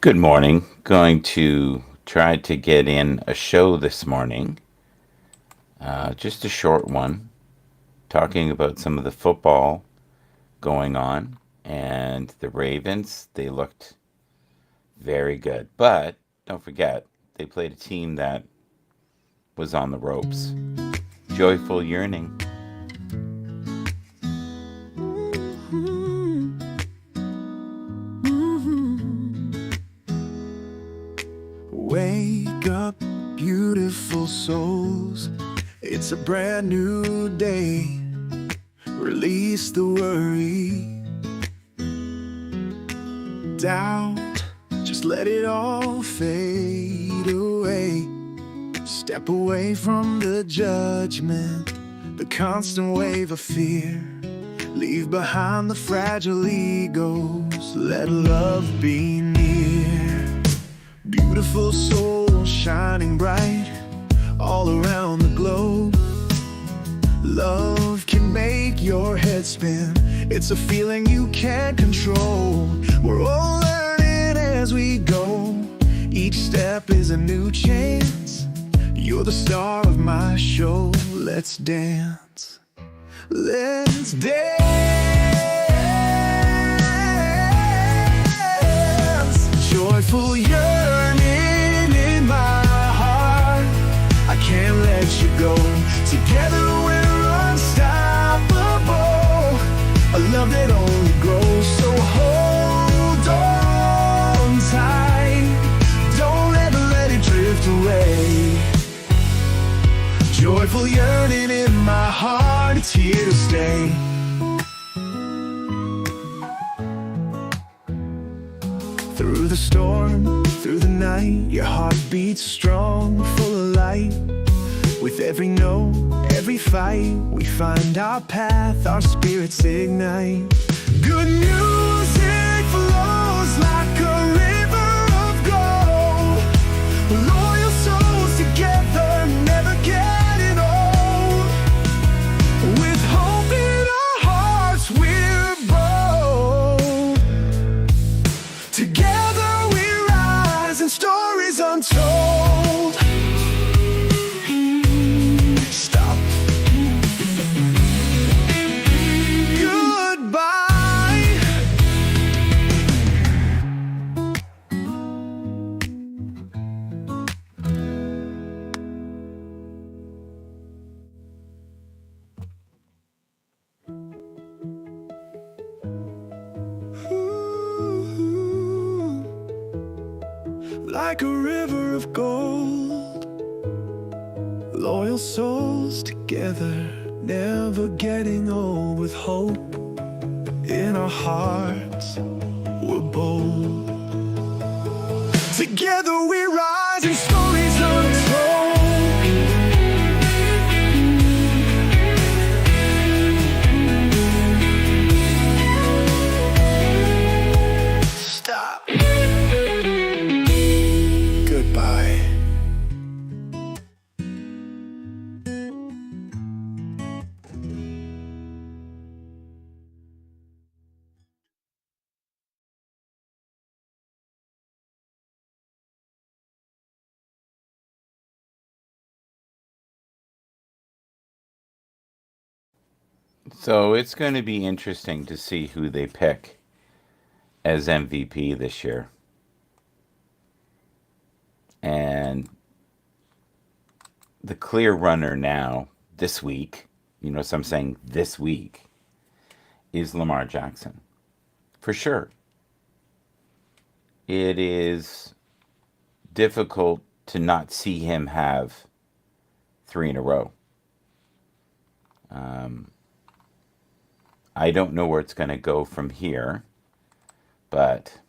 Good morning. Going to try to get in a show this morning, just a short one, talking about some of the football going on. And the Ravens, they looked very good. But don't forget, they played a team that was on the ropes. Joyful Yearning. Wake up, beautiful souls. It's a brand new day. Release the worry, doubt. Just let it all fade away. Step away from the judgment, the constant wave of fear. Leave behind the fragile egos. Let love be near. Beautiful soul shining bright all around the globe. Love can make your head spin. It's a feeling you can't control. We're all learning as we go. Each step is a new chance. You're the star of my show. Let's dance. Let's dance. Joyful yearning in my heart. I can't let you go. Together we're unstoppable. A love that only grows. So hold on tight. Don't ever let it drift away. Joyful yearning in my heart. It's here to stay. Through the storm, through the night, your heart beats strong, full of light. With every no, every fight, we find our path, our spirits ignite. Good music flows like a river of gold. Loyal souls together, never getting old. With hope in our hearts, we're bold. Together we rise and stories untold. Stop. Goodbye. Ooh, like a river of gold. Loyal souls together, never getting old. With hope in our hearts, we're bold. Together we rise and stories untold. Stop. Goodbye. So it's going to be interesting to see who they pick as MVP this year. And the clear runner now, this week, so I'm saying this week, is Lamar Jackson. For sure. It is difficult to not see him have three in a row. I don't know where it's going to go from here, but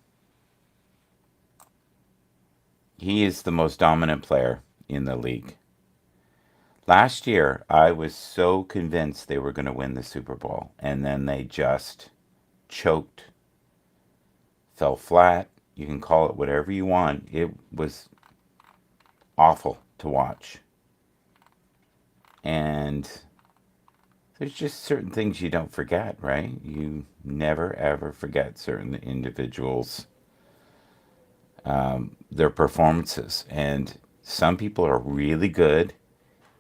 he is the most dominant player in the league. Last year, I was so convinced they were going to win the Super Bowl, and then they just choked, fell flat. You can call it whatever you want. It was awful to watch. And there's just certain things you don't forget, right? You never ever forget certain individuals their performances. And some people are really good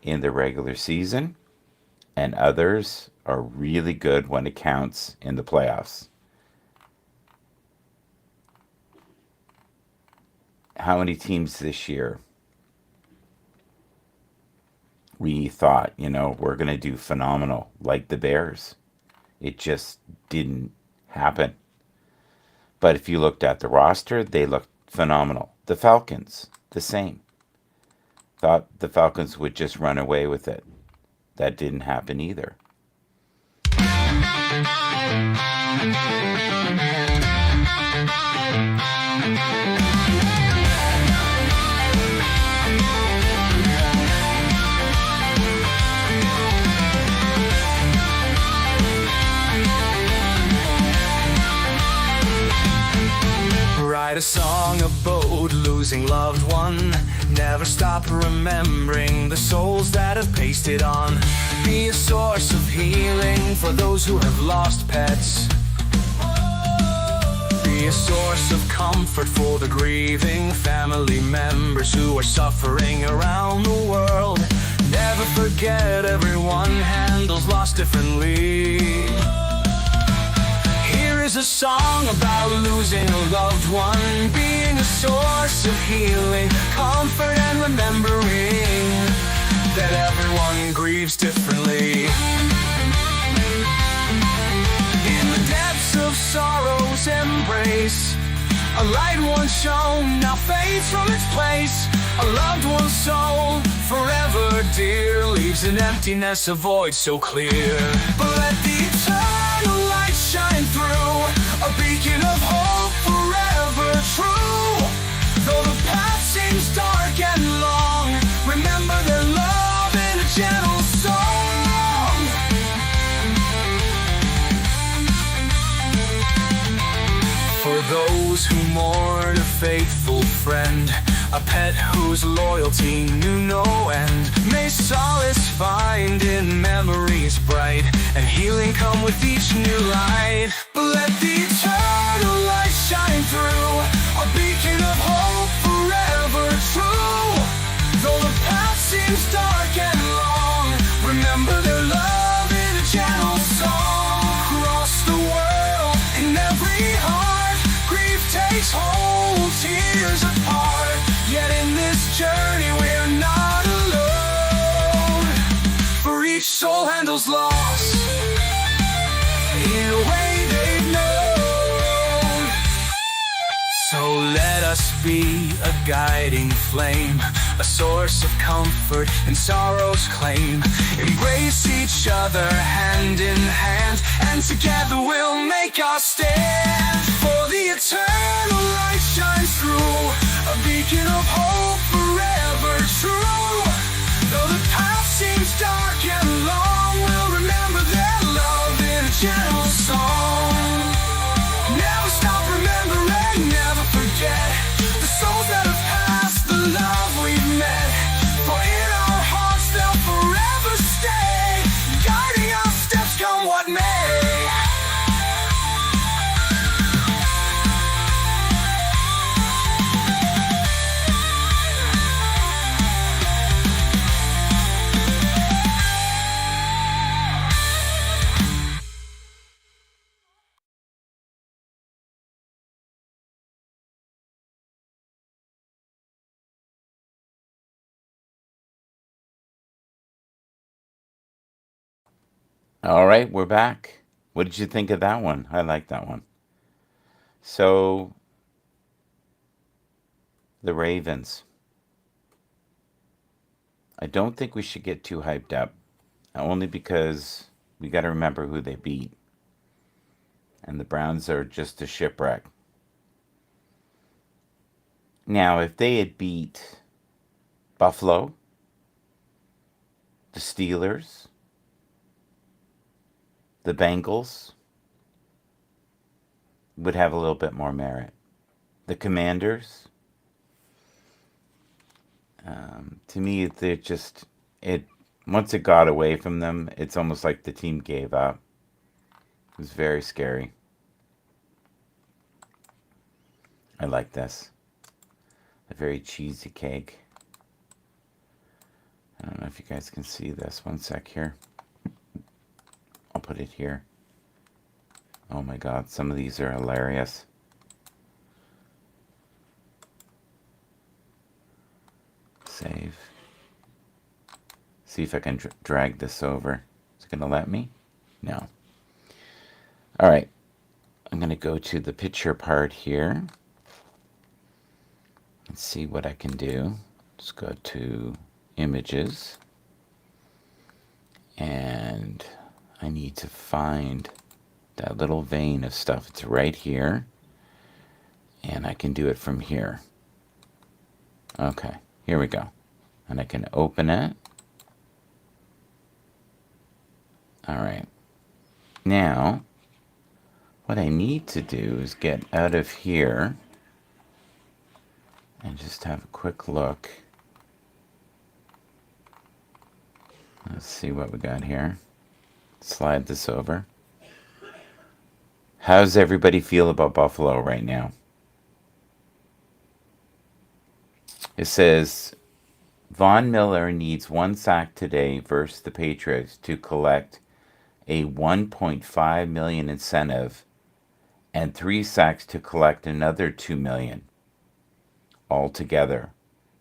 in the regular season, and others are really good when it counts in the playoffs. How many teams this year we thought, we're going to do phenomenal, like the Bears? It just didn't happen. But if you looked at the roster, they looked phenomenal. The Falcons, the same. Thought the Falcons would just run away with it. That didn't happen either. Write a song about losing loved one. Never stop remembering the souls that have pasted on. Be a source of healing for those who have lost pets. Be a source of comfort for the grieving family members who are suffering around the world. Never forget everyone handles loss differently. Here is a song about losing a loved one, being a source of healing, comfort, and remembering that everyone grieves differently. In the depths of sorrow's embrace, a light once shone now fades from its place. A loved one's soul, forever dear, leaves an emptiness, a void so clear. But let the eternal light shine through, a beacon of hope forever true. Though the path seems dark and long, remember their love in a gentle song. For those who mourn a faithful friend, a pet whose loyalty knew no end, may solace find in memories bright, and healing come with each new light. But let the eternal light shine through, a beacon of hope forever true. Though the path seems dark and long, remember their love in a gentle song. Across the world, in every heart, grief takes hold, tears apart. Yet in this journey we're not alone, for each soul handles loss in a way they've known. So let us be a guiding flame, a source of comfort in sorrow's claim. Embrace each other hand in hand, and together we'll make our stand. For the eternal light shines through, a beacon of hope forever true. Though the path seems dark and long, we'll remember their love in a gentle song. Never stop remembering, never forget the souls that have passed, the love we've met. For in our hearts they'll forever stay, guiding our steps come what may. All right, we're back. What did you think of that one? I like that one. So, the Ravens. I don't think we should get too hyped up, only because we got to remember who they beat. And the Browns are just a shipwreck. Now, if they had beat Buffalo, the Steelers, the Bengals, would have a little bit more merit. The Commanders, to me, they're just it. Once it got away from them, it's almost like the team gave up. It was very scary. I like this. a very cheesy cake. I don't know if you guys can see this. One sec here. I'll put it here. Oh my god, some of these are hilarious. Save. See if I can drag this over. Is it going to let me? No. All right. I'm going to go to the picture part here and see what I can do. Just go to images. And I need to find that little vein of stuff. It's right here. And I can do it from here. Okay, here we go. And I can open it. All right. Now, what I need to do is get out of here and just have a quick look. Let's see what we got here. Slide this over. How's everybody feel about Buffalo right now? It says Von Miller needs 1 sack today versus the Patriots to collect a $1.5 million incentive and 3 sacks to collect another $2 million. Altogether,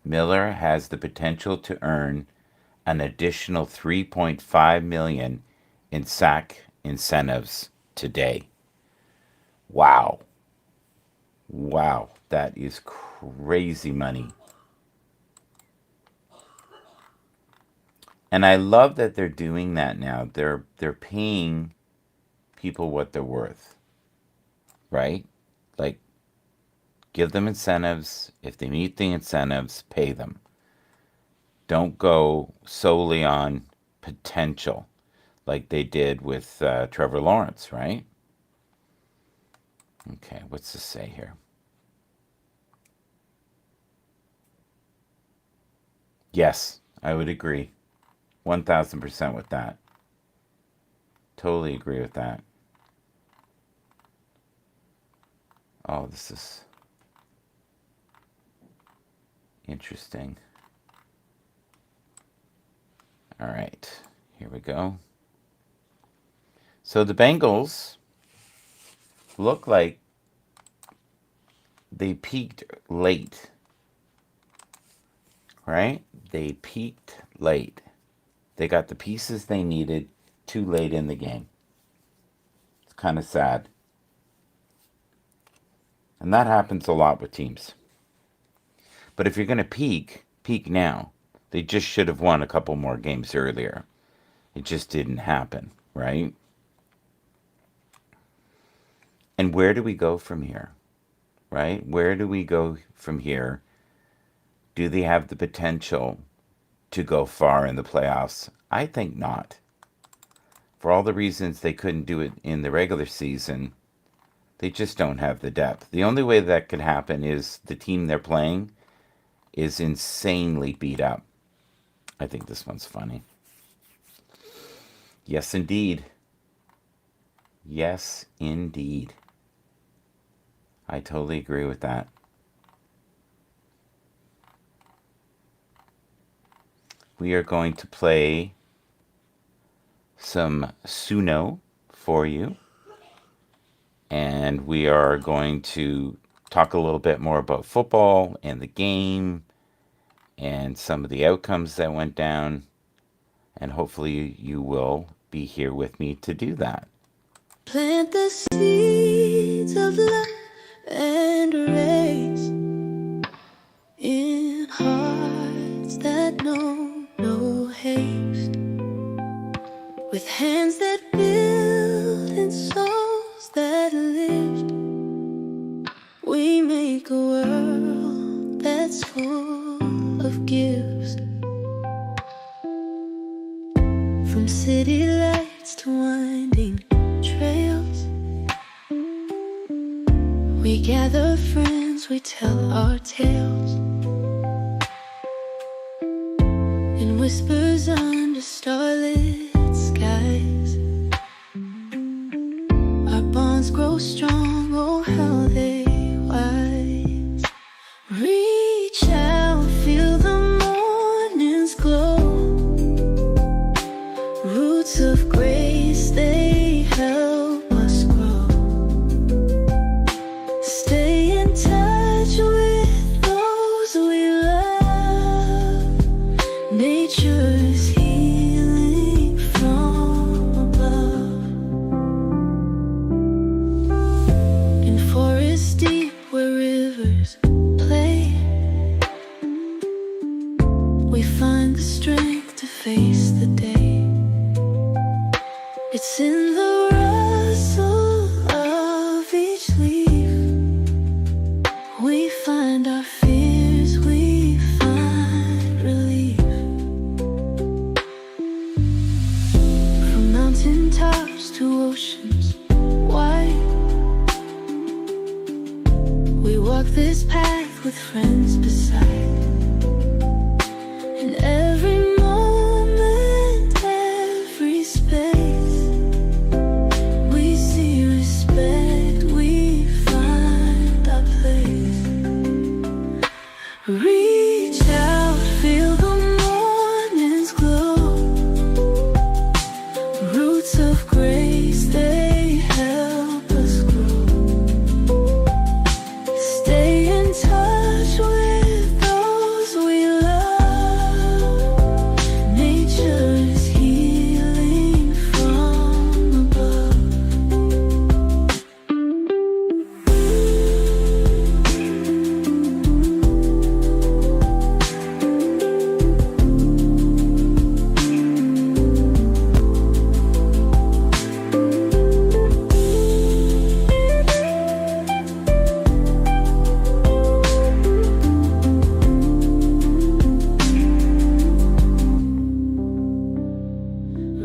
Miller has the potential to earn an additional $3.5 million in sack incentives today. Wow. Wow, that is crazy money. And I love that they're doing that now. They're paying people what they're worth. Right? Like, give them incentives. If they meet the incentives, pay them. Don't go solely on potential like they did with Trevor Lawrence, right? Okay, what's this say here? Yes, I would agree. 1,000% with that. Totally agree with that. Oh, this is interesting. All right, here we go. So the Bengals look like they peaked late, right? They peaked late. They got the pieces they needed too late in the game. It's kind of sad. And that happens a lot with teams. But if you're going to peak now. They just should have won a couple more games earlier. It just didn't happen, right? And where do we go from here? Right? Where do we go from here? Do they have the potential to go far in the playoffs? I think not. For all the reasons they couldn't do it in the regular season, they just don't have the depth. The only way that could happen is the team they're playing is insanely beat up. I think this one's funny. Yes, indeed. Yes, indeed. I totally agree with that. We are going to play some Suno for you. And we are going to talk a little bit more about football and the game and some of the outcomes that went down. And hopefully you will be here with me to do that. Plant the seeds of love and raise in hearts that know no haste, with hands that build and souls that lift. We make a world that's full of gifts. From city lights to winding trails, we gather friends, we tell our tales in whispers under starlit skies. Our bonds grow strong, oh how they wise. Reach we find our fears, we find relief. From mountain tops to oceans wide, we walk this path with friends beside. In every moment, every space, we see respect, we find our place. Reach out, feel the morning's glow. Roots of grace, they help us grow. Stay in touch with those we love. Nature is healing from above.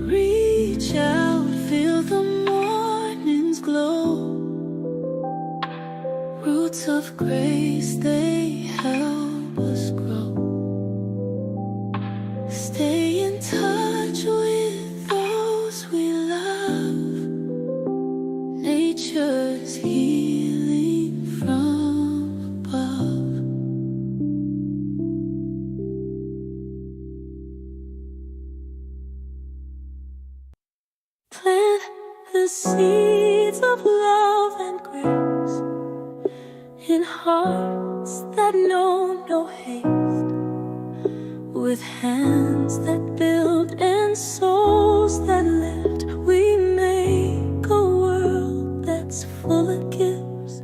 Reach out, feel the morning's glow. Roots of grace, they help us grow. Stay in touch with those we love. Nature's healing from above. Plant the seeds of love and grace in hearts that know no haste, with hands that build and souls that lift. We make a world that's full of gifts.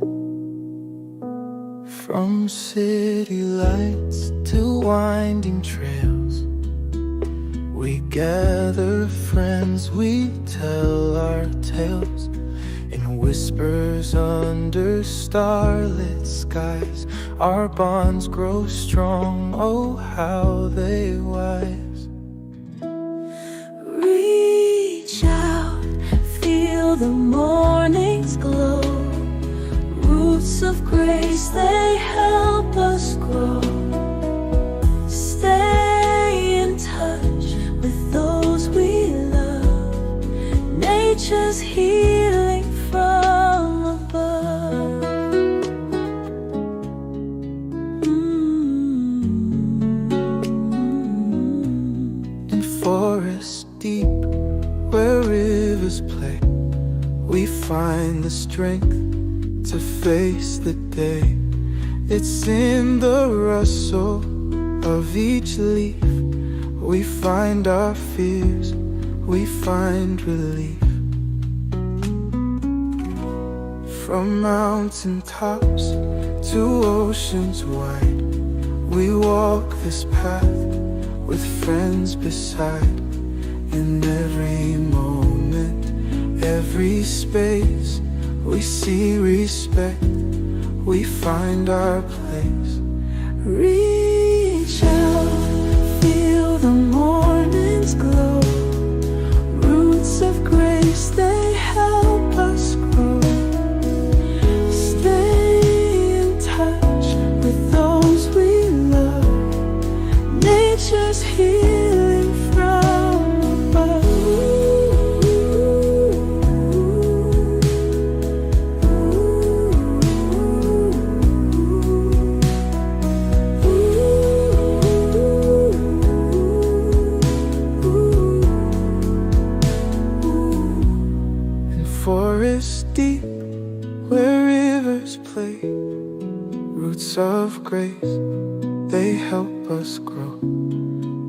From city lights to winding trails, we gather friends, we tell our tales in whispers under starlit skies. Our bonds grow strong, oh how they wise. Reach out, feel the morning's glow. Roots of grace, they help us grow. Stay in touch with those we love. Nature's healing from above. In forests deep where rivers play, we find the strength to face the day. It's in the rustle of each leaf we find our fears, we find relief. From mountain tops to oceans wide, we walk this path with friends beside. In every moment, every space, we see respect, we find our place. Reach out, feel the morning's glow. Roots of grace, they help us grow. Stay in touch with those we love. Nature's healing from above. Forests deep where rivers play, roots of grace, they help us grow.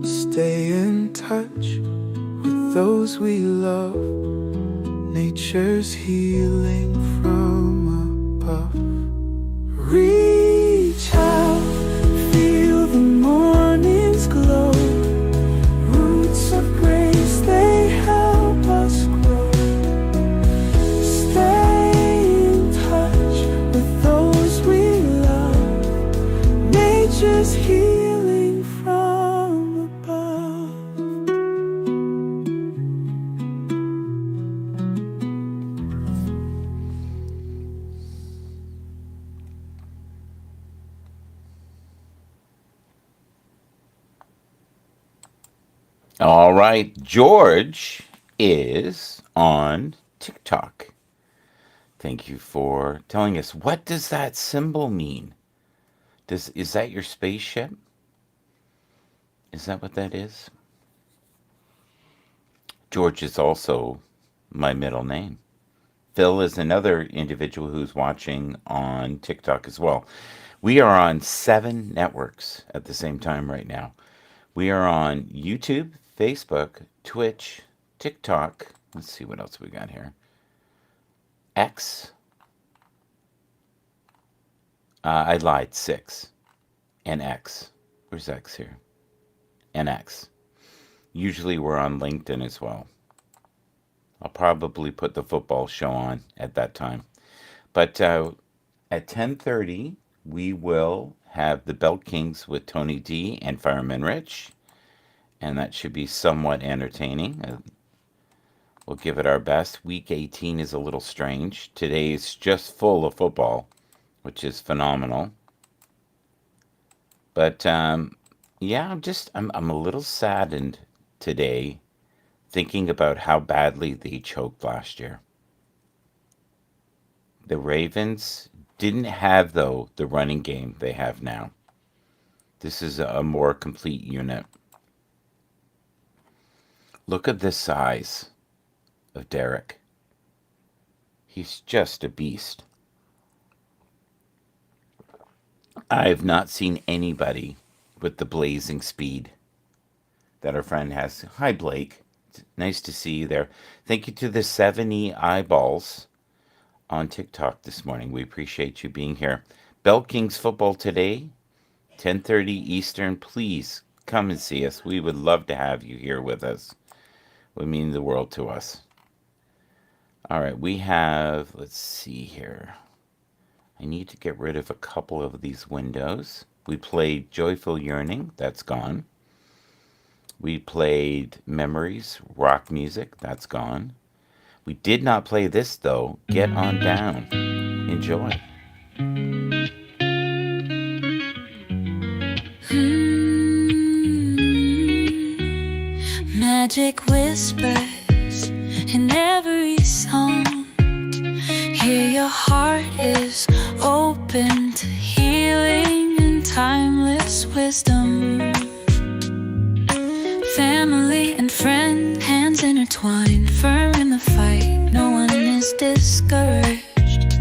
Stay in touch with those we love. Nature's healing from above. Reach out, feel the morning's glow. Roots of grace, they help us grow. Stay in touch with those we love. All right, George is on TikTok. Thank you for telling us. What does that symbol mean? Is that your spaceship? Is that what that is? George is also my middle name. Phil is another individual who's watching on TikTok as well. We are on 7 networks at the same time right now. We are on YouTube, Facebook, Twitch, TikTok. Let's see what else we got here. X. I lied. 6. And X. Where's X here? And X. Usually we're on LinkedIn as well. I'll probably put the football show on at that time. But at 10:30, we will have the Belt Kings with Tony D and Fireman Rich. And that should be somewhat entertaining. We'll give it our best. Week 18 is a little strange. Today is just full of football, which is phenomenal. But yeah, I'm a little saddened today thinking about how badly they choked last year. The Ravens didn't have, though, the running game they have now. This is a more complete unit. Look at the size of Derek. He's just a beast. I've not seen anybody with the blazing speed that our friend has. Hi, Blake. It's nice to see you there. Thank you to the 70 eyeballs on TikTok this morning. We appreciate you being here. Belt Kings football today, 10:30 Eastern. Please come and see us. We would love to have you here with us. It would mean the world to us. All right, we have, let's see here. I need to get rid of a couple of these windows. We played Joyful Yearning, that's gone. We played Memories, rock music, that's gone. We did not play this though. Get on down. Enjoy. Magic whispers in every song. Hear your heart is open to healing and timeless wisdom. Family and friend, hands intertwined, firm in the fight, no one is discouraged.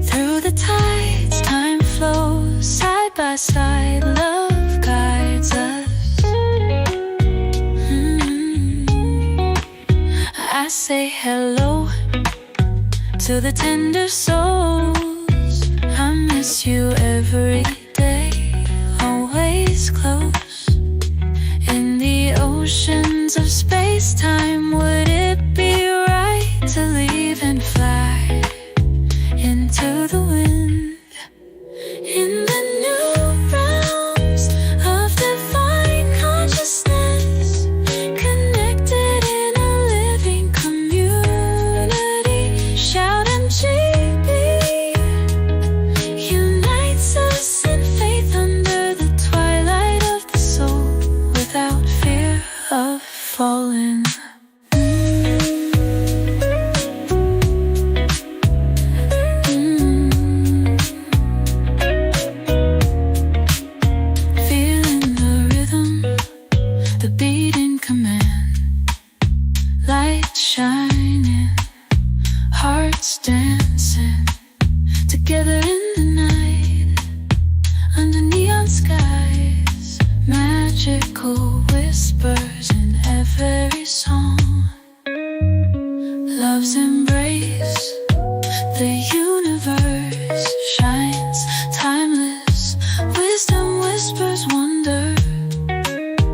Through the tides, time flows, side by side, love guides us. I say hello to the tender souls. I miss you every day, always close. In the oceans of space-time, would it be right to leave and fly into the wind? In the new realms of divine consciousness, connected in a living community, shout MGB unites us in faith under the twilight of the soul, without fear of falling. Feeling the rhythm, the beating command, light shining, hearts dancing together in the night, under neon skies, magical whispers in every song. Love's embrace, the universe shines, timeless wisdom whispers wonder.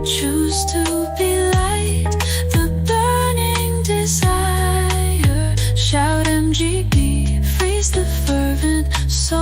Choose to be light, the burning desire. Shout MGB, freeze the fervent soul.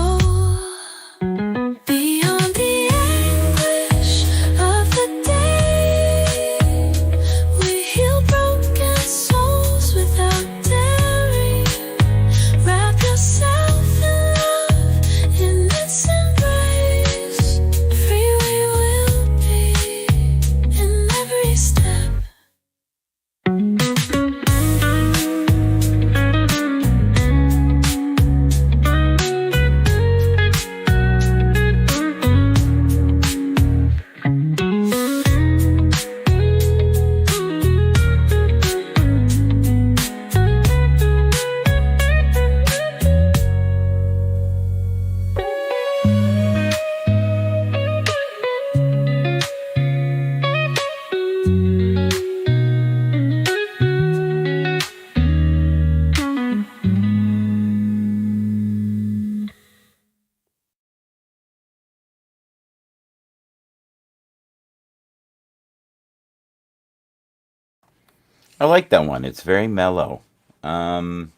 I like that one. It's very mellow. Um,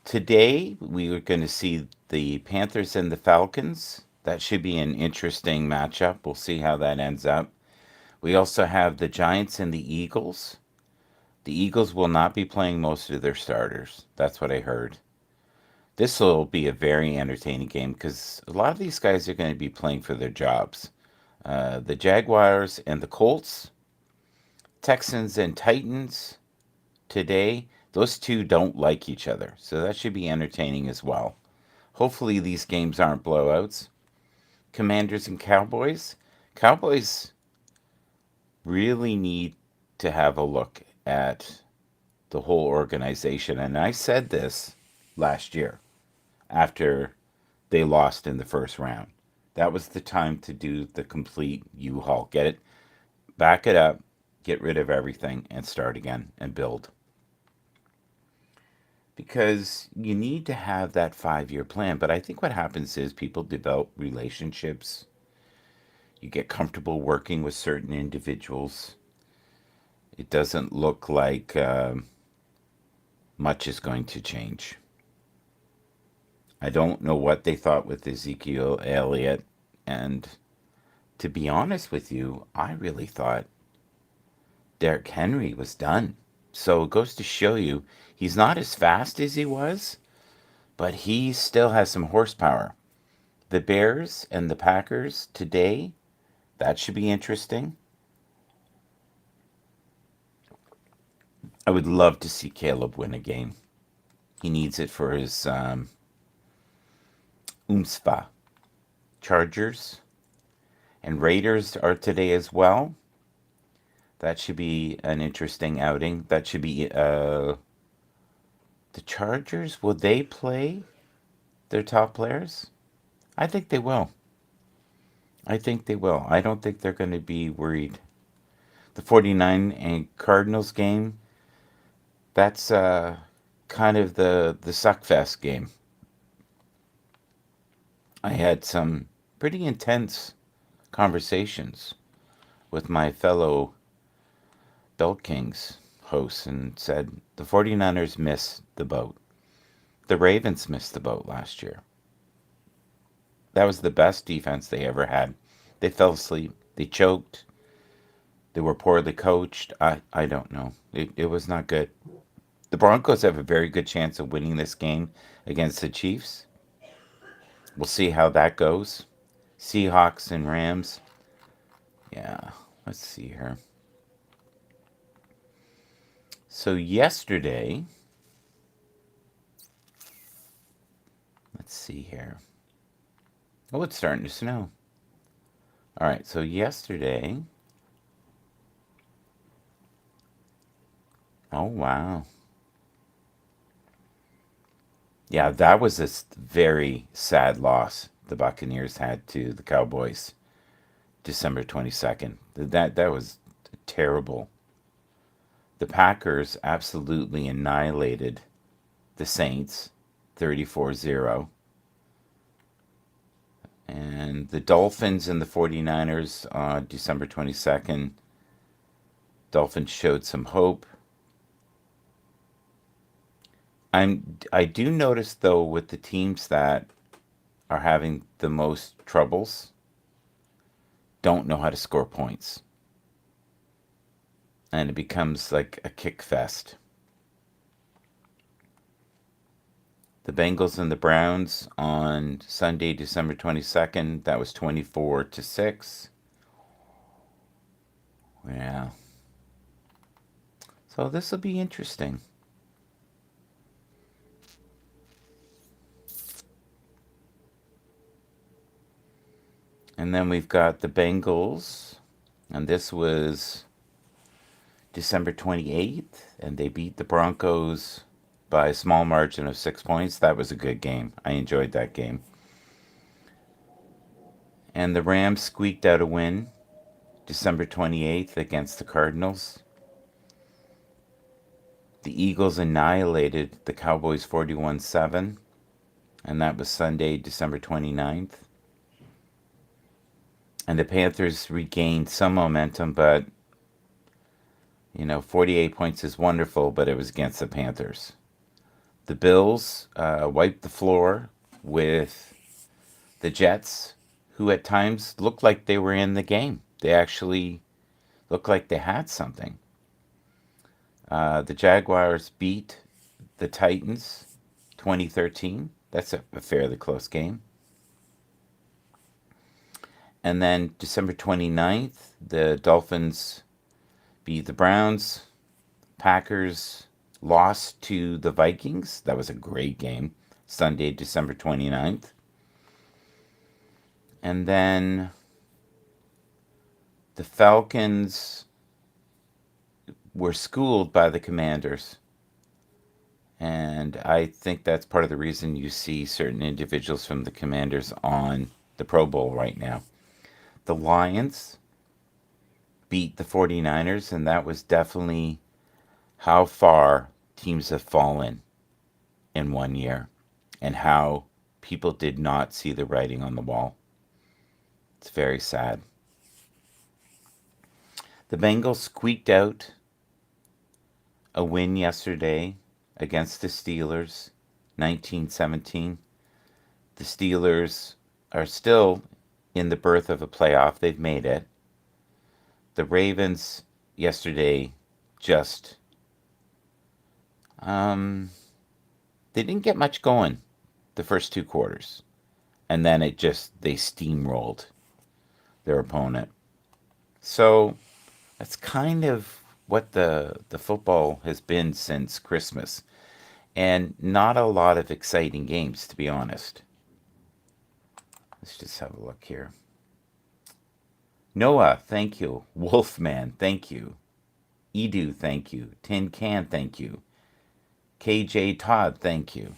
Today we are going to see the Panthers and the Falcons. That should be an interesting matchup. We'll see how that ends up. We also have the Giants and the Eagles. The Eagles will not be playing most of their starters. That's what I heard. This will be a very entertaining game because a lot of these guys are going to be playing for their jobs. The Jaguars and the Colts, Texans and Titans today, those two don't like each other. So that should be entertaining as well. Hopefully, these games aren't blowouts. Commanders and Cowboys. Cowboys really need to have a look at the whole organization. And I said this last year after they lost in the first round. That was the time to do the complete U-Haul. Get it, back it up, get rid of everything, and start again and build. Because you need to have that 5 year plan. But I think what happens is people develop relationships. You get comfortable working with certain individuals. It doesn't look like much is going to change. I don't know what they thought with Ezekiel Elliott. And to be honest with you, I really thought Derrick Henry was done. So it goes to show you he's not as fast as he was, but he still has some horsepower. The Bears and the Packers today, that should be interesting. I would love to see Caleb win a game. He needs it for his UMSPA. Chargers and Raiders are today as well. That should be an interesting outing. That should be the Chargers. Will they play their top players? I think they will. I think they will. I don't think they're going to be worried. The 49 and Cardinals game, that's kind of the suckfest game. I had some pretty intense conversations with my fellow Belt Kings hosts and said the 49ers missed the boat. The Ravens missed the boat last year. That was the best defense they ever had. They fell asleep. They choked. They were poorly coached. I don't know. It was not good. The Broncos have a very good chance of winning this game against the Chiefs. We'll see how that goes. Seahawks and Rams. Yeah, let's see here. So yesterday, let's see here. Oh, it's starting to snow. All right, so yesterday, oh wow. Yeah, that was a very sad loss the Buccaneers had to the Cowboys December 22nd. That was terrible. The Packers absolutely annihilated the Saints 34-0. And the Dolphins and the 49ers on December 22nd. Dolphins showed some hope. I do notice though with the teams that are having the most troubles don't know how to score points. And it becomes like a kick fest. The Bengals and the Browns on Sunday, December 22nd, that was 24-6. Yeah. So this will be interesting. And then we've got the Bengals, and this was December 28th, and they beat the Broncos by a small margin of 6 points. That was a good game. I enjoyed that game. And the Rams squeaked out a win December 28th against the Cardinals. The Eagles annihilated the Cowboys 41-7, and that was Sunday, December 29th. And the Panthers regained some momentum, but 48 points is wonderful, but it was against the Panthers. The Bills wiped the floor with the Jets, who at times looked like they were in the game. They actually looked like they had something. The Jaguars beat the Titans 2013. That's a fairly close game. And then December 29th, the Dolphins beat the Browns. Packers lost to the Vikings. That was a great game. Sunday, December 29th. And then the Falcons were schooled by the Commanders. And I think that's part of the reason you see certain individuals from the Commanders on the Pro Bowl right now. The Lions beat the 49ers, and that was definitely how far teams have fallen in 1 year and how people did not see the writing on the wall. It's very sad. The Bengals squeaked out a win yesterday against the Steelers, 19-17. The Steelers are still in the birth of a playoff. They've made it. The Ravens yesterday just they didn't get much going the first two quarters. And then they steamrolled their opponent. So that's kind of what the football has been since Christmas. And not a lot of exciting games, to be honest. Let's just have a look here. Noah, thank you. Wolfman, thank you. Edu, thank you. Tin Can, thank you. KJ Todd, thank you.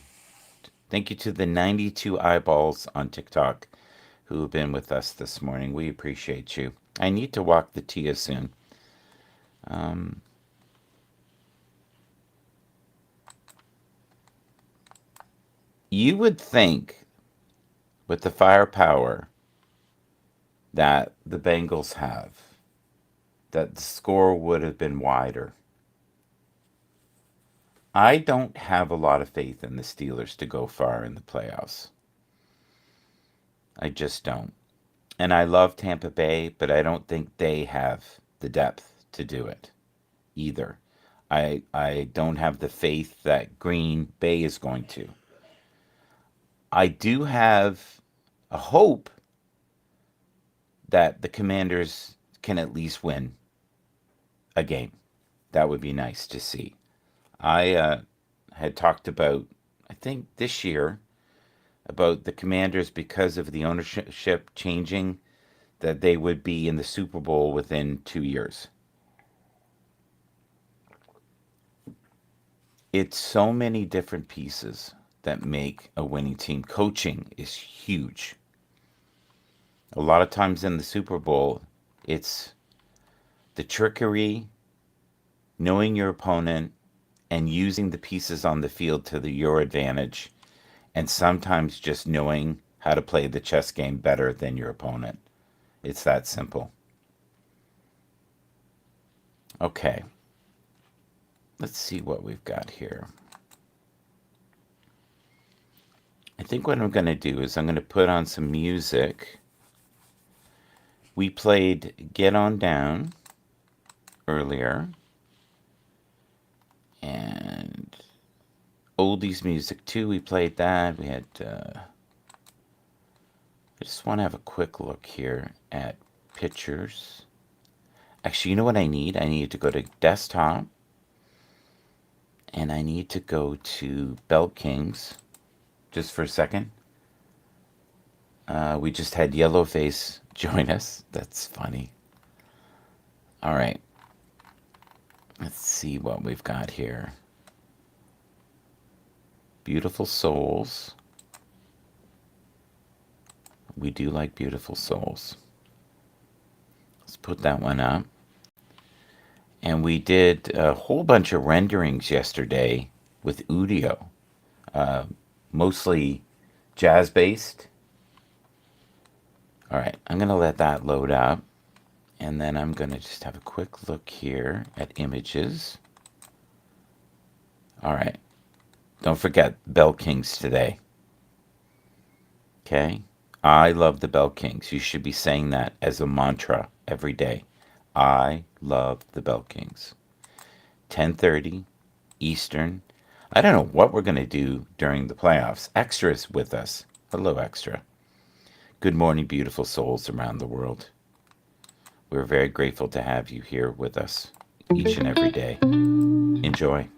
Thank you to the 92 eyeballs on TikTok who have been with us this morning. We appreciate you. I need to walk the Tia soon. You would think with the firepower that the Bengals have, that the score would have been wider. I don't have a lot of faith in the Steelers to go far in the playoffs. I just don't. And I love Tampa Bay, but I don't think they have the depth to do it either. I don't have the faith that Green Bay is going to. I do have a hope that the Commanders can at least win a game. That would be nice to see. I had talked about, I think this year, about the Commanders because of the ownership changing, that they would be in the Super Bowl within 2 years. It's so many different pieces that make a winning team. Coaching is huge. A lot of times in the Super Bowl, it's the trickery, knowing your opponent, and using the pieces on the field to your advantage, and sometimes just knowing how to play the chess game better than your opponent. It's that simple. Okay. Let's see what we've got here. I think what I'm going to do is I'm going to put on some music. We played Get On Down earlier. And oldies music too. We played that. We had... I just want to have a quick look here at pictures. Actually, you know what I need? I need to go to desktop. And I need to go to Belt Kings. Just for a second. We just had Yellowface join us. That's funny. All right. Let's see what we've got here. Beautiful Souls. We do like Beautiful Souls. Let's put that one up. And we did a whole bunch of renderings yesterday with Udio. Mostly jazz-based. All right, I'm going to let that load up. And then I'm going to just have a quick look here at images. All right. Don't forget Bell Kings today. Okay? I love the Bell Kings. You should be saying that as a mantra every day. I love the Bell Kings. 10:30 Eastern. I don't know what we're going to do during the playoffs. Extra's with us. Hello, Extra. Good morning, beautiful souls around the world. We're very grateful to have you here with us each and every day. Enjoy.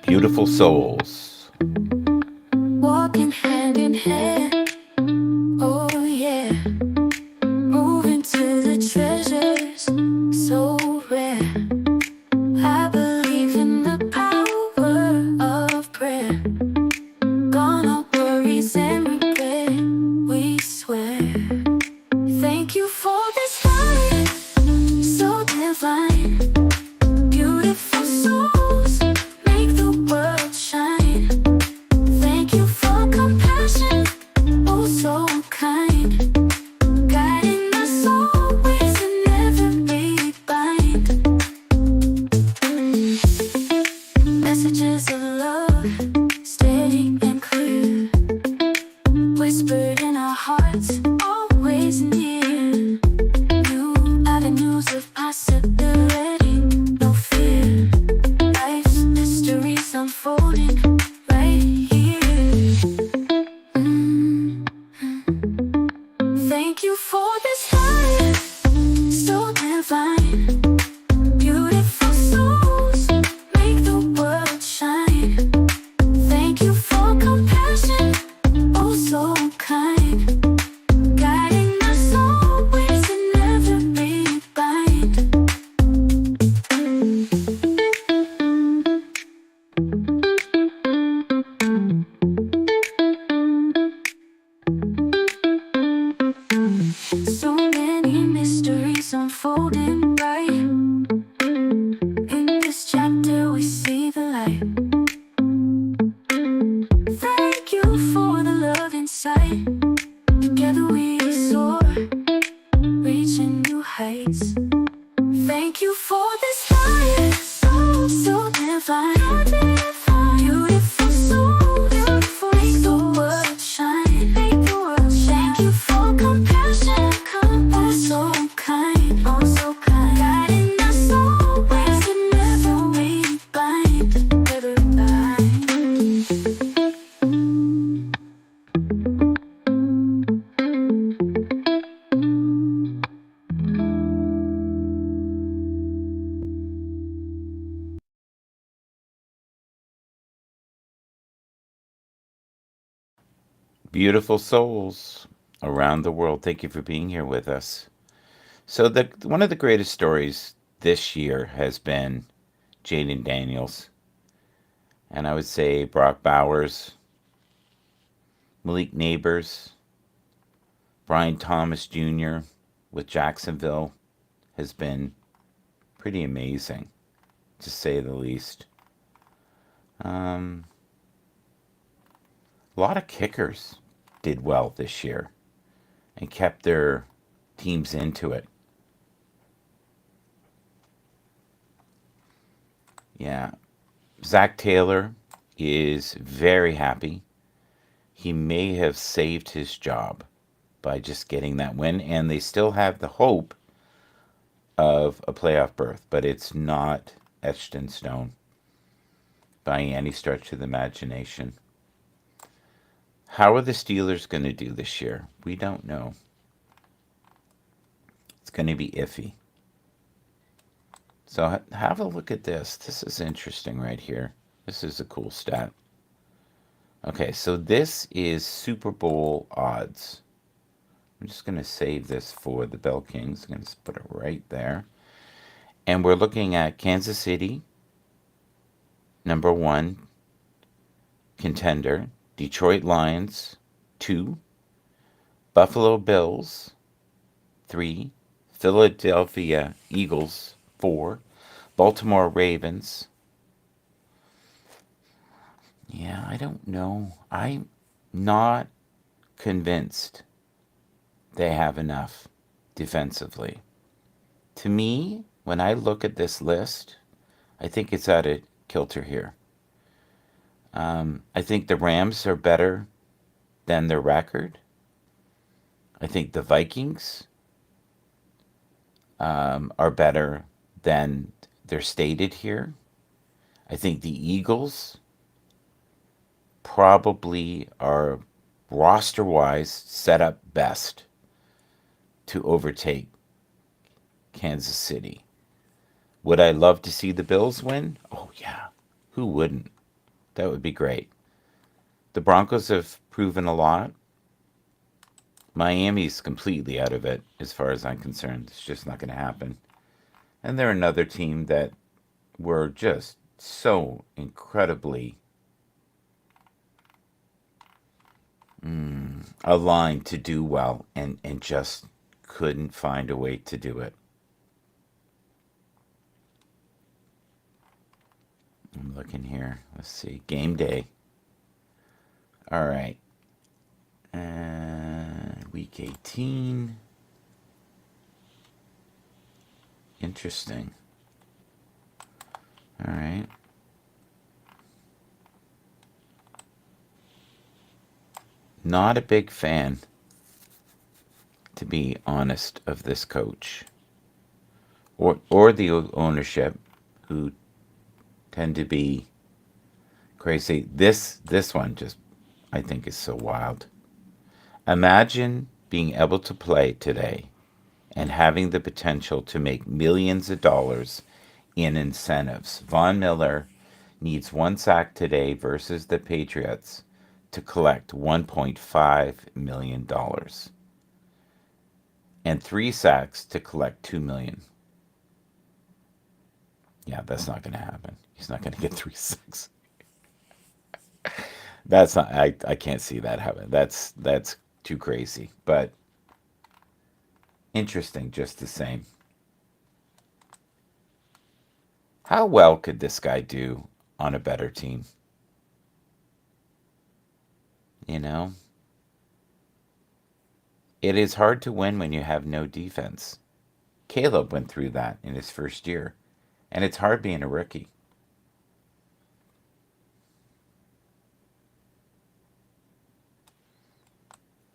Beautiful souls. Walking hand in hand, oh yeah. Moving to the treasures so rare. I believe in the power of prayer. Gone are worries and regret, we swear. Thank you for this life, so divine. Beautiful souls, make the world shine. Thank you for compassion, oh so kind. Guiding us always in every bind. Messages of love, steady and clear. Whispered in our hearts, always near. New avenues of possibility, no fear. Life's mysteries unfolding right here. Thank you for this life, so divine. Beautiful souls, make the world shine. Thank you for compassion, oh so kind. Guiding us always in every bind. So many mysteries unfolding right. In this chapter we see the light. Thank you for the love inside. Together we soar, reaching new heights. Thank you for this life, so divine. Beautiful soul, beautiful, make the world shine. Make the world shine. Thank you for compassion, oh so kind, oh so kind. Guiding us always in every bind, every bind. Beautiful souls around the world. Thank you for being here with us. So one of the greatest stories this year has been Jaden Daniels. And I would say Brock Bowers, Malik Neighbors, Brian Thomas Jr. with Jacksonville has been pretty amazing, to say the least. A lot of kickers did well this year and kept their teams into it. Yeah. Zach Taylor is very happy. He may have saved his job by just getting that win, and they still have the hope of a playoff berth, but it's not etched in stone by any stretch of the imagination. How are the Steelers going to do this year? We don't know. It's going to be iffy. So have a look at this. This is interesting right here. This is a cool stat. Okay, so this is Super Bowl odds. I'm just going to save this for the Bell Kings. I'm going to put it right there. And we're looking at Kansas City, number 1 contender. Detroit Lions, 2. Buffalo Bills, 3. Philadelphia Eagles, 4. Baltimore Ravens. Yeah, I don't know. I'm not convinced they have enough defensively. To me, when I look at this list, I think it's out of kilter here. I think the Rams are better than their record. I think the Vikings are better than they're stated here. I think the Eagles probably are roster wise set up best to overtake Kansas City. Would I love to see the Bills win? Oh, yeah. Who wouldn't? That would be great. The Broncos have proven a lot. Miami's completely out of it as far as I'm concerned. It's just not going to happen. And they're another team that were just so incredibly aligned to do well and just couldn't find a way to do it. I'm looking here. Let's see. Game day. All right. Week 18. Interesting. All right. Not a big fan, to be honest, of this coach or the ownership, who tend to be crazy. This one just, I think, is so wild. Imagine being able to play today and having the potential to make millions of dollars in incentives. Von Miller needs one sack today versus the Patriots to collect $1.5 million and three sacks to collect $2 million. Yeah, that's not going to happen. He's not going to get 3 sacks. That's not. I can't see that happen. That's too crazy. But interesting, just the same. How well could this guy do on a better team? You know, it is hard to win when you have no defense. Caleb went through that in his first year, and it's hard being a rookie.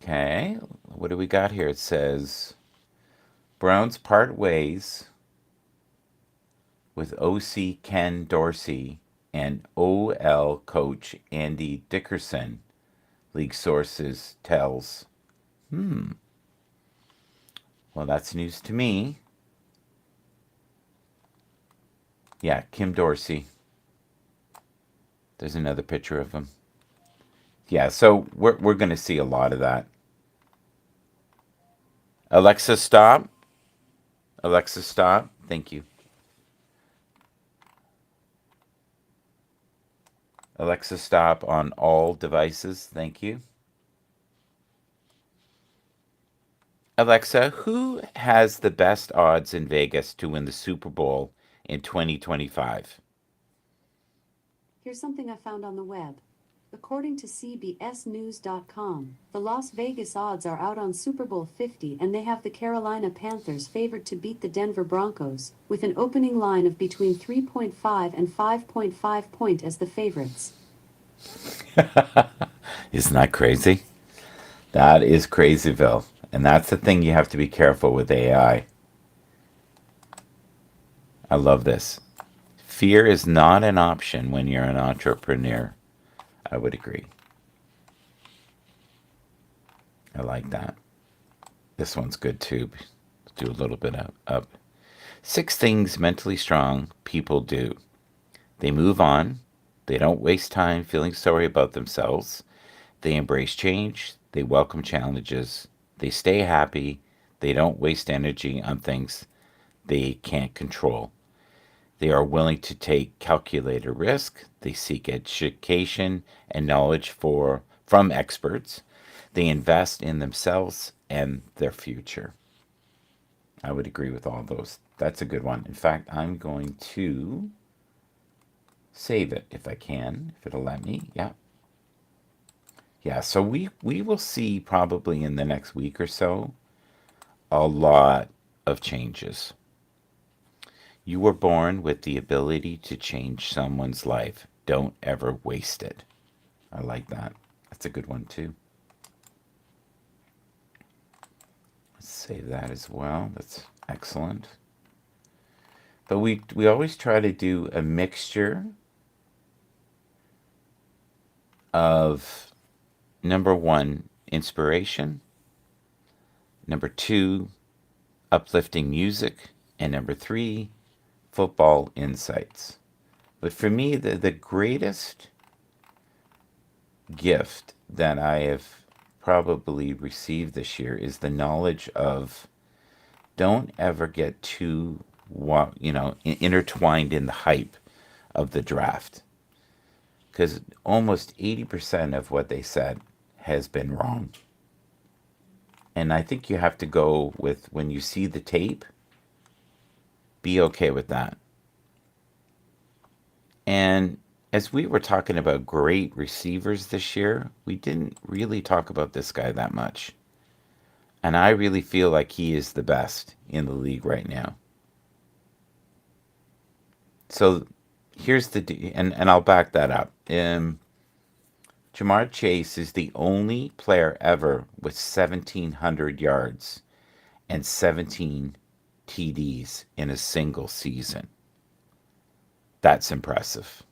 Okay, what do we got here? It says Browns part ways with OC Ken Dorsey and OL coach Andy Dickerson. League sources tells. Well, that's news to me. Yeah, Kim Dorsey. There's another picture of him. Yeah, so we're going to see a lot of that. Alexa, stop. Alexa, stop. Thank you. Alexa, stop on all devices. Thank you. Alexa, who has the best odds in Vegas to win the Super Bowl in 2025? Here's something I found on the web. According to CBSNews.com, the Las Vegas odds are out on Super Bowl 50 and they have the Carolina Panthers favored to beat the Denver Broncos, with an opening line of between 3.5 and 5.5 point as the favorites. Isn't that crazy? That is crazyville. And that's the thing you have to be careful with AI. I love this. Fear is not an option when you're an entrepreneur. I would agree. I like that. This one's good too. Let's do a little bit up. 6 things mentally strong people do. They move on. They don't waste time feeling sorry about themselves. They embrace change. They welcome challenges. They stay happy. They don't waste energy on things they can't control. They are willing to take calculated risk. They seek education and knowledge from experts. They invest in themselves and their future. I would agree with all those. That's a good one. In fact, I'm going to save it if I can, if it'll let me. Yeah. Yeah, so we will see probably in the next week or so a lot of changes. You were born with the ability to change someone's life. Don't ever waste it. I like that. That's a good one too. Let's save that as well. That's excellent. But we always try to do a mixture of number one, inspiration, number two, uplifting music, and number three, football insights. But for me, the greatest gift that I have probably received this year is the knowledge of don't ever get too, intertwined in the hype of the draft. Because almost 80% of what they said has been wrong. And I think you have to go with when you see the tape, be okay with that. And as we were talking about great receivers this year, we didn't really talk about this guy that much. And I really feel like he is the best in the league right now. So here's and I'll back that up. Jamar Chase is the only player ever with 1,700 yards and 17 TDs in a single season. That's impressive.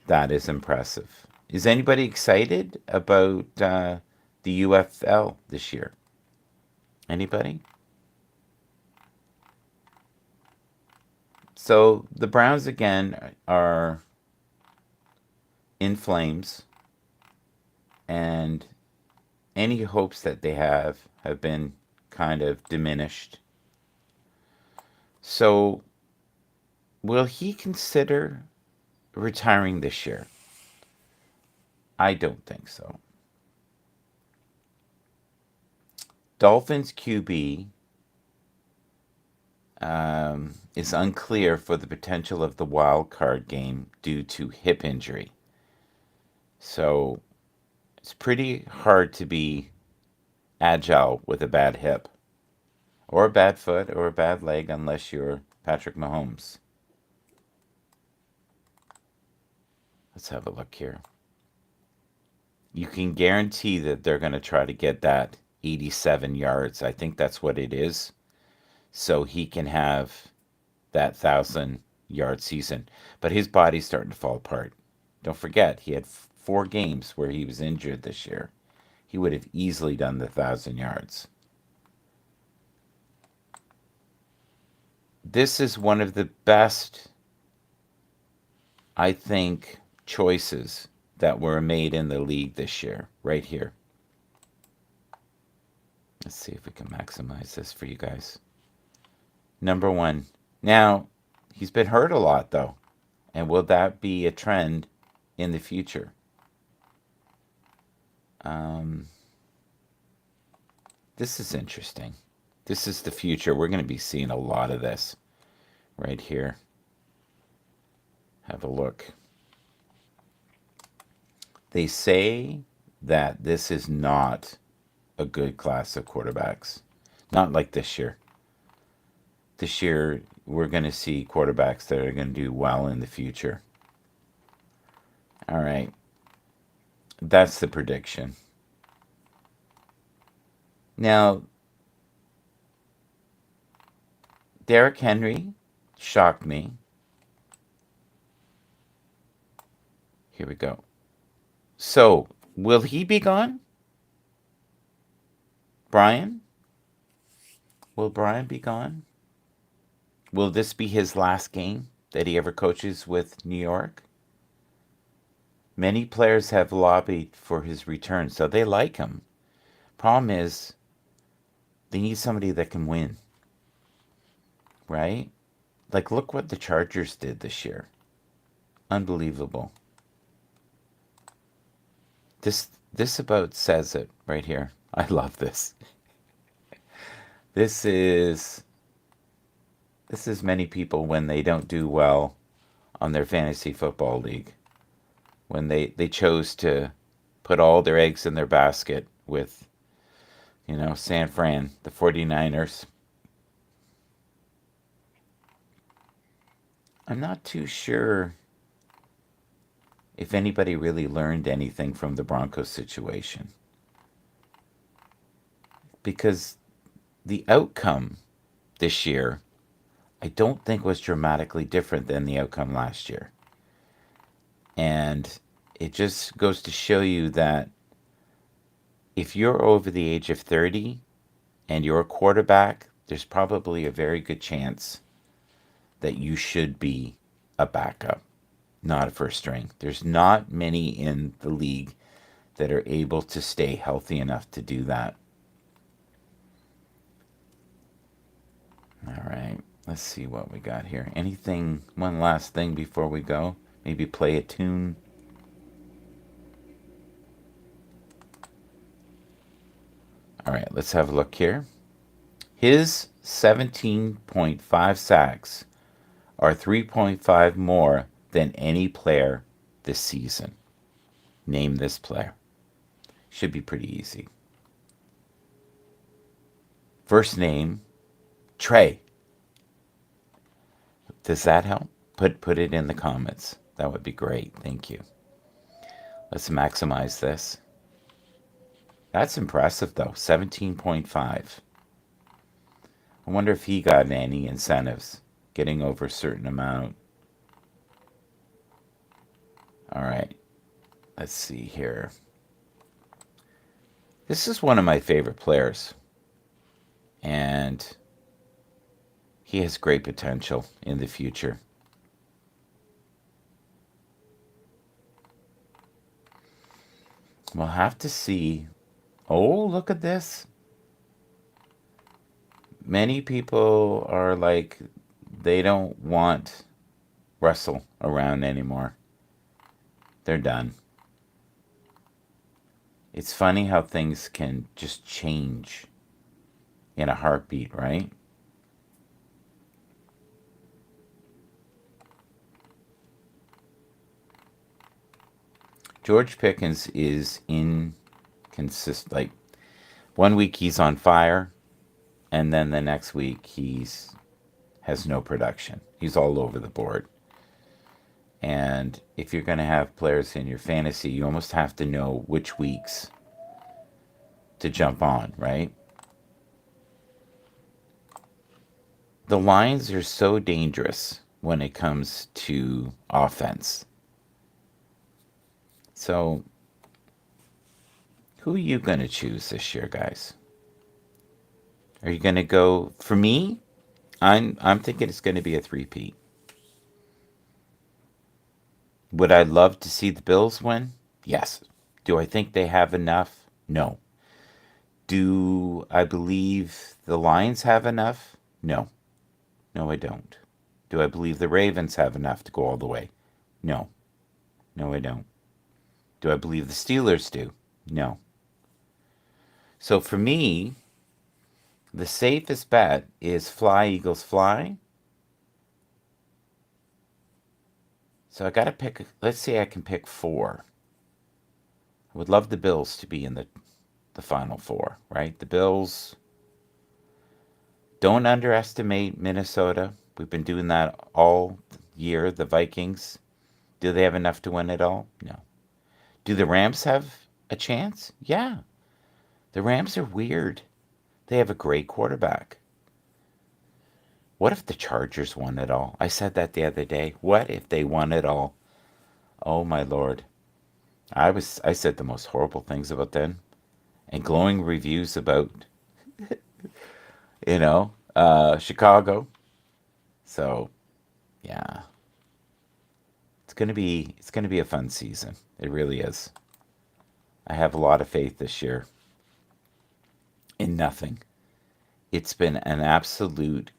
That is impressive. Is anybody excited about the UFL this year? Anybody? So the Browns again are in flames, and any hopes that they have been kind of diminished. So will he consider retiring this year? I don't think so. Dolphins QB is unclear for the potential of the wild card game due to hip injury. So it's pretty hard to be agile with a bad hip or a bad foot or a bad leg unless you're Patrick Mahomes. Let's have a look here. You can guarantee that they're going to try to get that 87 yards. I think that's what it is. So he can have that 1,000-yard season. But his body's starting to fall apart. Don't forget, he had 4 games where he was injured this year. He would have easily done the 1,000 yards. This is one of the best, I think, choices that were made in the league this year, right here. Let's see if we can maximize this for you guys. Number 1. Now, he's been hurt a lot, though. And will that be a trend in the future? This is interesting. This is the future. We're going to be seeing a lot of this right here. Have a look. They say that this is not a good class of quarterbacks. Not like this year. This year, we're going to see quarterbacks that are going to do well in the future. All right. That's the prediction. Now, Derrick Henry shocked me. Here we go. So, will he be gone? Brian? Will Brian be gone? Will this be his last game that he ever coaches with New York? Many players have lobbied for his return, so they like him. Problem is, they need somebody that can win. Right? Like, look what the Chargers did this year. Unbelievable. This about says it right here. I love this. This is many people when they don't do well on their fantasy football league. When they chose to put all their eggs in their basket with, San Fran, the 49ers. I'm not too sure if anybody really learned anything from the Broncos situation. Because the outcome this year, I don't think was dramatically different than the outcome last year. And it just goes to show you that if you're over the age of 30 and you're a quarterback, there's probably a very good chance that you should be a backup, not a first string. There's not many in the league that are able to stay healthy enough to do that. All right, let's see what we got here. Anything, one last thing before we go? Maybe play a tune. All right, let's have a look here. His 17.5 sacks are 3.5 more than any player this season. Name this player. Should be pretty easy. First name, Trey. Does that help? Put it in the comments. That would be great. Thank you. Let's maximize this. That's impressive though. 17.5. I wonder if he got any incentives getting over a certain amount. All right. Let's see here. This is one of my favorite players. And he has great potential in the future. We'll have to see. Oh, look at this. Many people are like, they don't want Russell around anymore. They're done. It's funny how things can just change in a heartbeat, right? George Pickens is inconsistent. Like, one week he's on fire, and then the next week has no production. He's all over the board. And if you're going to have players in your fantasy, you almost have to know which weeks to jump on, right? The Lions are so dangerous when it comes to offense. So, who are you going to choose this year, guys? Are you going to go, for me, I'm thinking it's going to be a three-peat. Would I love to see the Bills win? Yes. Do I think they have enough? No. Do I believe the Lions have enough? No. No, I don't. Do I believe the Ravens have enough to go all the way? No. No, I don't. Do I believe the Steelers do? No. So for me, the safest bet is fly, Eagles, fly. So I got to pick, let's say I can pick 4. I would love the Bills to be in the Final Four, right? The Bills, don't underestimate Minnesota. We've been doing that all year. The Vikings, do they have enough to win it all? No. Do the Rams have a chance? Yeah. The Rams are weird. They have a great quarterback. What if the Chargers won it all? I said that the other day. What if they won it all? Oh my Lord. I said the most horrible things about them and glowing reviews about Chicago. So, yeah. It's going to be a fun season. It really is. I have a lot of faith this year in nothing. It's been an absolute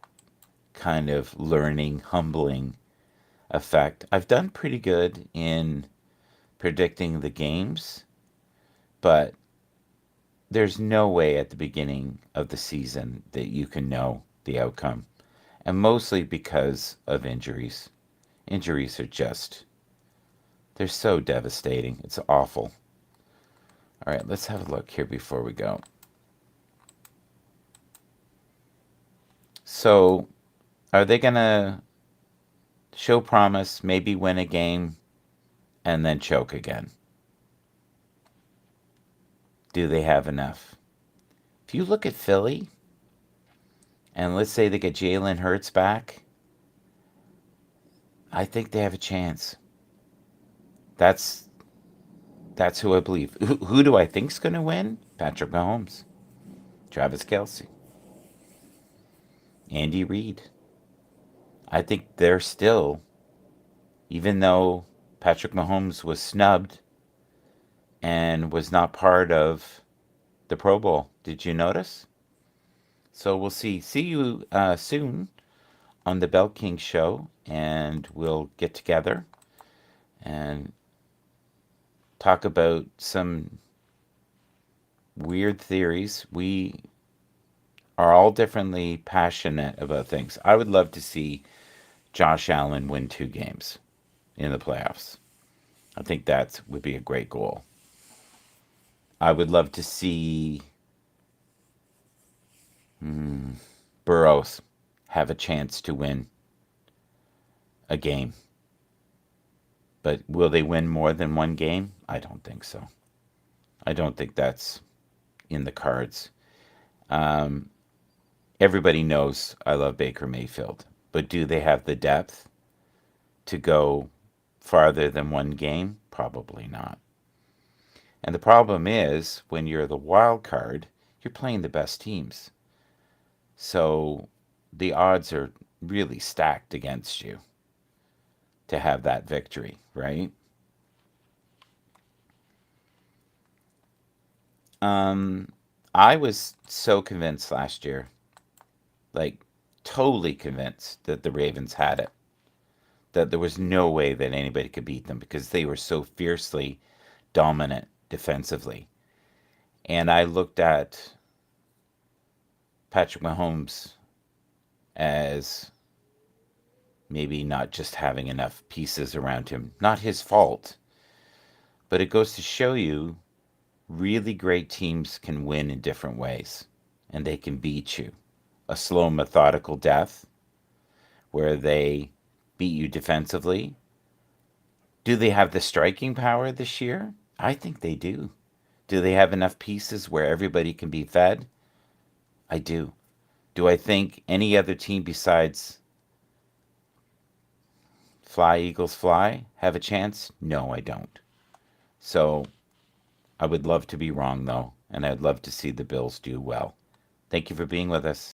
kind of learning, humbling effect. I've done pretty good in predicting the games, but there's no way at the beginning of the season that you can know the outcome. And mostly because of injuries. Injuries are just, they're so devastating. It's awful. All right, let's have a look here before we go. So, are they going to show promise, maybe win a game, and then choke again? Do they have enough? If you look at Philly, and let's say they get Jalen Hurts back, I think they have a chance. That's that's who I believe. Who do I think's going to win? Patrick Mahomes, Travis Kelsey, Andy Reid. I think they're still, even though Patrick Mahomes was snubbed and was not part of the Pro Bowl. Did you notice? So we'll see. See you soon on the Bell King Show, and we'll get together and talk about some weird theories. We are all differently passionate about things. I would love to see Josh Allen win 2 games in the playoffs. I think that would be a great goal. I would love to see Burrows have a chance to win a game. But will they win more than 1 game? I don't think so. I don't think that's in the cards. Everybody knows I love Baker Mayfield, but do they have the depth to go farther than 1 game? Probably not. And the problem is, when you're the wild card, you're playing the best teams. So the odds are really stacked against you to have that victory, right? I was so convinced last year, like totally convinced that the Ravens had it, that there was no way that anybody could beat them because they were so fiercely dominant defensively. And I looked at Patrick Mahomes as maybe not just having enough pieces around him. Not his fault, but it goes to show you really great teams can win in different ways and they can beat you. A slow, methodical death where they beat you defensively. Do they have the striking power this year? I think they do. Do they have enough pieces where everybody can be fed? I do. Do I think any other team besides Fly Eagles Fly have a chance? No, I don't. So I would love to be wrong, though, and I'd love to see the Bills do well. Thank you for being with us.